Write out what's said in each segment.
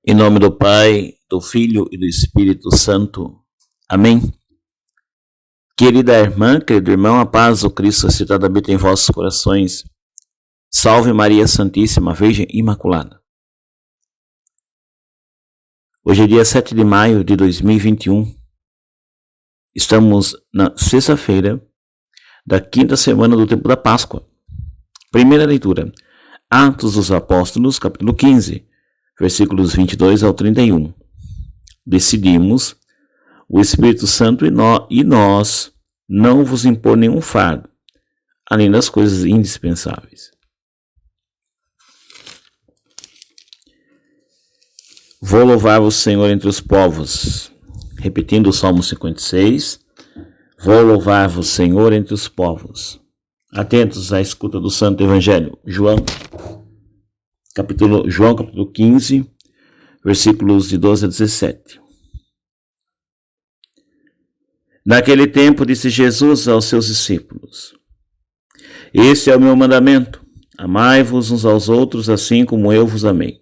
Em nome do Pai, do Filho e do Espírito Santo. Amém. Querida irmã, querido irmão, a paz do Cristo ressuscitado habita em vossos corações. Salve Maria Santíssima, Virgem Imaculada. Hoje é dia 7 de maio de 2021. Estamos na sexta-feira da quinta semana do tempo da Páscoa. Primeira leitura, Atos dos Apóstolos, capítulo 15. Versículos 22 ao 31. Decidimos, o Espírito Santo e nós, não vos impor nenhum fardo, além das coisas indispensáveis. Vou louvar-vos, Senhor, entre os povos. Repetindo o Salmo 56. Vou louvar-vos, Senhor, entre os povos. Atentos à escuta do Santo Evangelho. João capítulo 15, versículos de 12 a 17. Naquele tempo disse Jesus aos seus discípulos: Este é o meu mandamento, amai-vos uns aos outros assim como eu vos amei.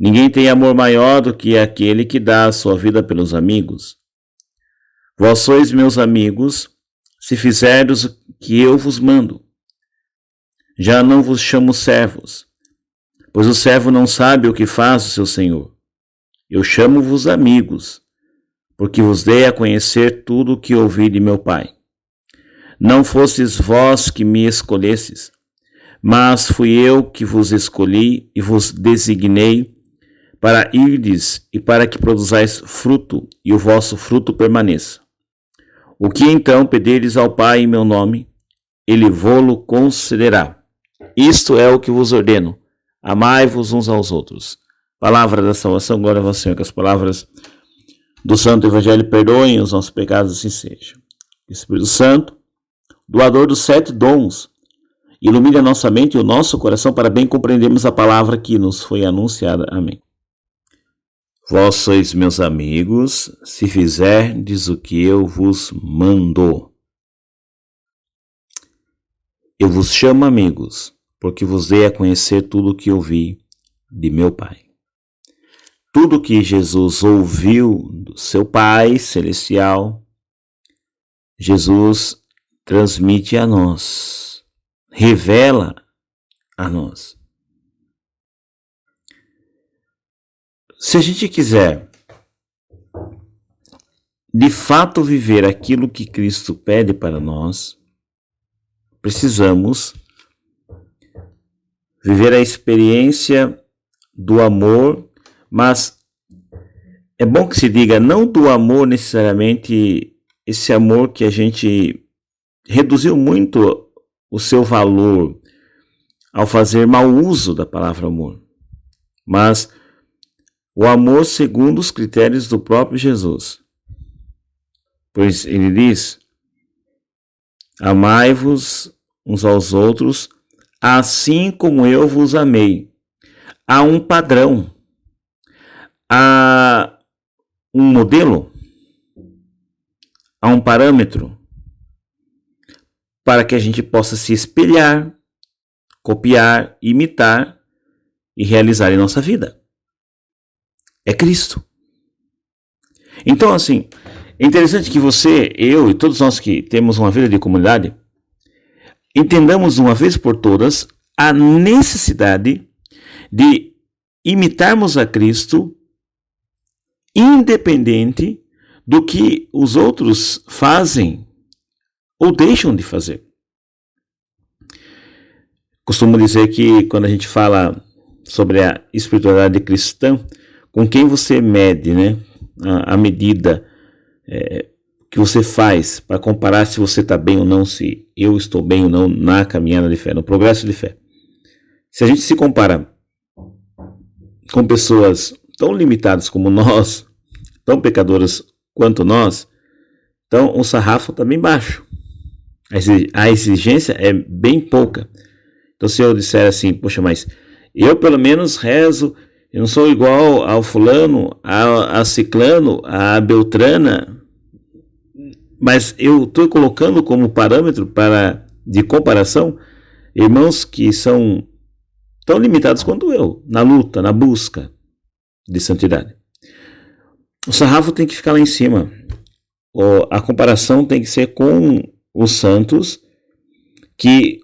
Ninguém tem amor maior do que aquele que dá a sua vida pelos amigos. Vós sois meus amigos, se fizerdes o que eu vos mando. Já não vos chamo servos, pois o servo não sabe o que faz o seu senhor. Eu chamo-vos amigos, porque vos dei a conhecer tudo o que ouvi de meu Pai. Não fostes vós que me escolhestes, mas fui eu que vos escolhi e vos designei para irdes e para que produzais fruto e o vosso fruto permaneça. O que então pedirdes ao Pai em meu nome, ele vô-lo concederá. Isto é o que vos ordeno. Amai-vos uns aos outros. Palavra da salvação, glória a vós, Senhor, que as palavras do Santo Evangelho perdoem os nossos pecados, assim seja. Espírito Santo, doador dos 7 dons, ilumine a nossa mente e o nosso coração para bem compreendermos a palavra que nos foi anunciada. Amém. Vós sois meus amigos, se fizerdes o que eu vos mando. Eu vos chamo amigos, porque vos dei a conhecer tudo o que ouvi de meu Pai. Tudo que Jesus ouviu do seu Pai celestial, Jesus transmite a nós, revela a nós. Se a gente quiser, de fato, viver aquilo que Cristo pede para nós, precisamos viver a experiência do amor, mas é bom que se diga, não do amor necessariamente, esse amor que a gente reduziu muito o seu valor ao fazer mau uso da palavra amor, mas o amor segundo os critérios do próprio Jesus. Pois ele diz: amai-vos uns aos outros, assim como eu vos amei. Há um padrão, há um modelo, há um parâmetro para que a gente possa se espelhar, copiar, imitar e realizar em nossa vida. É Cristo. Então, assim, é interessante que você, eu e todos nós que temos uma vida de comunidade, entendamos de uma vez por todas a necessidade de imitarmos a Cristo, independente do que os outros fazem ou deixam de fazer. Costumo dizer que quando a gente fala sobre a espiritualidade cristã, com quem você mede, né? A medida que você faz para comparar se você está bem ou não, se eu estou bem ou não na caminhada de fé, no progresso de fé. Se a gente se compara com pessoas tão limitadas como nós, tão pecadoras quanto nós, então o sarrafo está bem baixo. A exigência é bem pouca. Então se eu disser assim, poxa, mas eu pelo menos rezo, eu não sou igual ao fulano, a ciclano, a beltrana, mas eu estou colocando como parâmetro de comparação irmãos que são tão limitados quanto eu, na luta, na busca. de santidade. O sarrafo tem que ficar lá em cima. A comparação tem que ser com os santos que,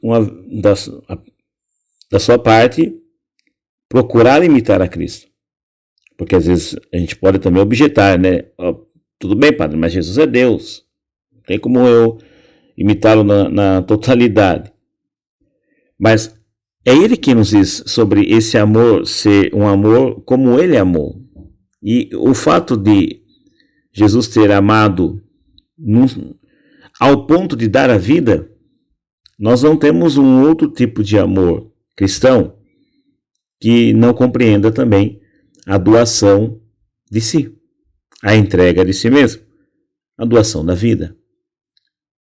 da sua parte, procurar imitar a Cristo. Porque às vezes a gente pode também objetar, né? Tudo bem, padre, mas Jesus é Deus. Não tem como eu imitá-lo na totalidade. Mas é Ele que nos diz sobre esse amor ser um amor como Ele amou. E o fato de Jesus ter amado ao ponto de dar a vida, nós não temos um outro tipo de amor cristão que não compreenda também a doação de si, a entrega de si mesmo, a doação da vida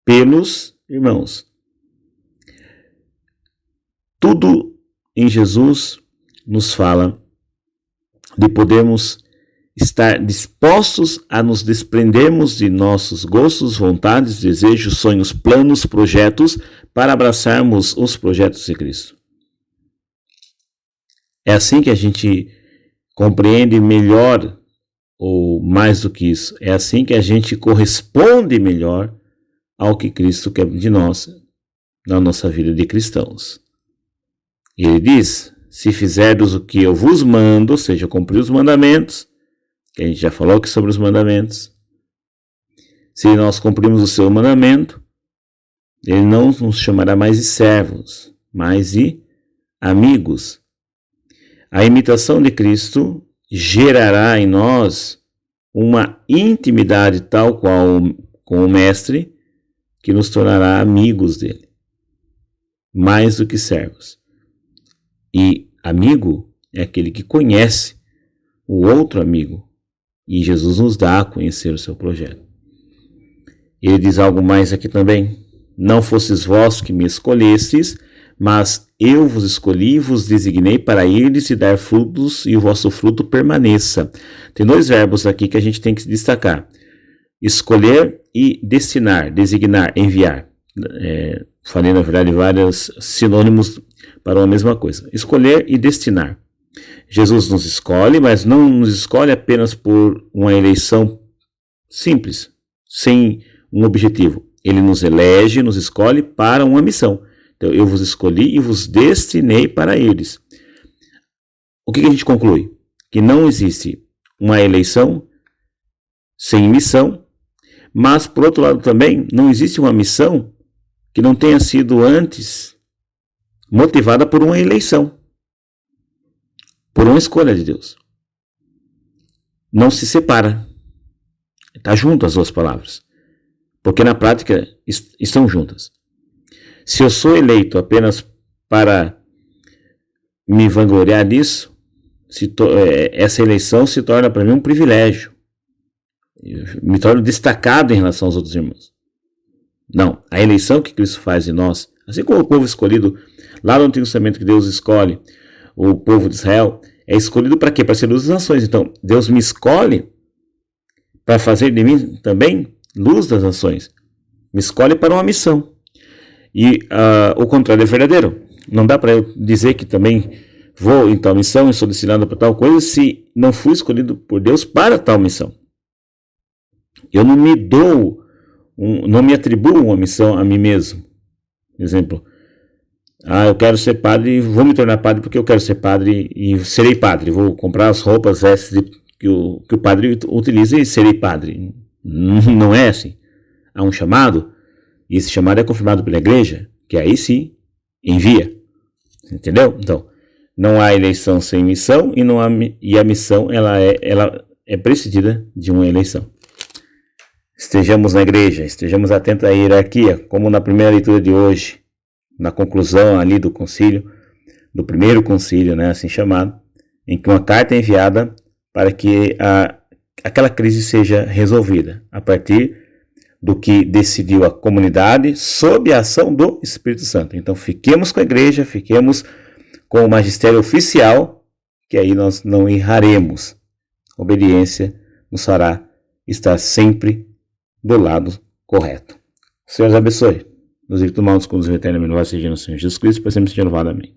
pelos irmãos. Tudo em Jesus nos fala de podermos estar dispostos a nos desprendermos de nossos gostos, vontades, desejos, sonhos, planos, projetos, para abraçarmos os projetos de Cristo. É assim que a gente compreende melhor, ou mais do que isso, é assim que a gente corresponde melhor ao que Cristo quer de nós, na nossa vida de cristãos. E ele diz, se fizerdes o que eu vos mando, ou seja, cumprir os mandamentos, que a gente já falou aqui sobre os mandamentos, se nós cumprirmos o seu mandamento, ele não nos chamará mais de servos, mas de amigos. A imitação de Cristo gerará em nós uma intimidade tal qual com o Mestre, que nos tornará amigos dele, mais do que servos. E amigo é aquele que conhece o outro amigo, e Jesus nos dá a conhecer o seu projeto. Ele diz algo mais aqui também, não fosses vós que me escolhestes, mas eu vos escolhi e vos designei para irdes e dar frutos, e o vosso fruto permaneça. Tem dois verbos aqui que a gente tem que destacar. Escolher e destinar, designar, enviar. Falei, na verdade, vários sinônimos para uma mesma coisa. Escolher e destinar. Jesus nos escolhe, mas não nos escolhe apenas por uma eleição simples, sem um objetivo. Ele nos elege, nos escolhe para uma missão. Então, eu vos escolhi e vos destinei para eles. O que a gente conclui? Que não existe uma eleição sem missão, mas, por outro lado também, não existe uma missão que não tenha sido antes motivada por uma eleição, por uma escolha de Deus. Não se separa. Está junto as duas palavras. Porque na prática estão juntas. Se eu sou eleito apenas para me vangloriar disso, essa eleição se torna para mim um privilégio. Eu me torno destacado em relação aos outros irmãos. Não, a eleição que Cristo faz em nós, assim como o povo escolhido lá no Antigo Testamento, que Deus escolhe o povo de Israel, é escolhido para quê? Para ser luz das nações. Então, Deus me escolhe para fazer de mim também luz das nações. Me escolhe para uma missão. E o contrário é verdadeiro. Não dá para eu dizer que também vou em tal missão e sou destinado para tal coisa se não fui escolhido por Deus para tal missão. Eu não me dou, não me atribuo uma missão a mim mesmo. Por exemplo, eu quero ser padre e vou me tornar padre porque eu quero ser padre e serei padre. Vou comprar as roupas, vestes que o padre utiliza e serei padre. Não é assim. Há um chamado, e esse chamado é confirmado pela igreja, que aí sim envia. Entendeu? Então, não há eleição sem missão e a missão ela é precedida de uma eleição. Estejamos na igreja, estejamos atentos à hierarquia, como na primeira leitura de hoje, na conclusão ali do concílio, do primeiro concílio, né, assim chamado, em que uma carta é enviada para que aquela crise seja resolvida, a partir do que decidiu a comunidade sob a ação do Espírito Santo. Então, fiquemos com a igreja, fiquemos com o magistério oficial, que aí nós não erraremos. Obediência nos fará estar sempre do lado correto. O Senhor os abençoe. Nos livre do mal, nos conduz ao eterno, louvado seja o Senhor Jesus Cristo, para sempre seja louvado. Amém.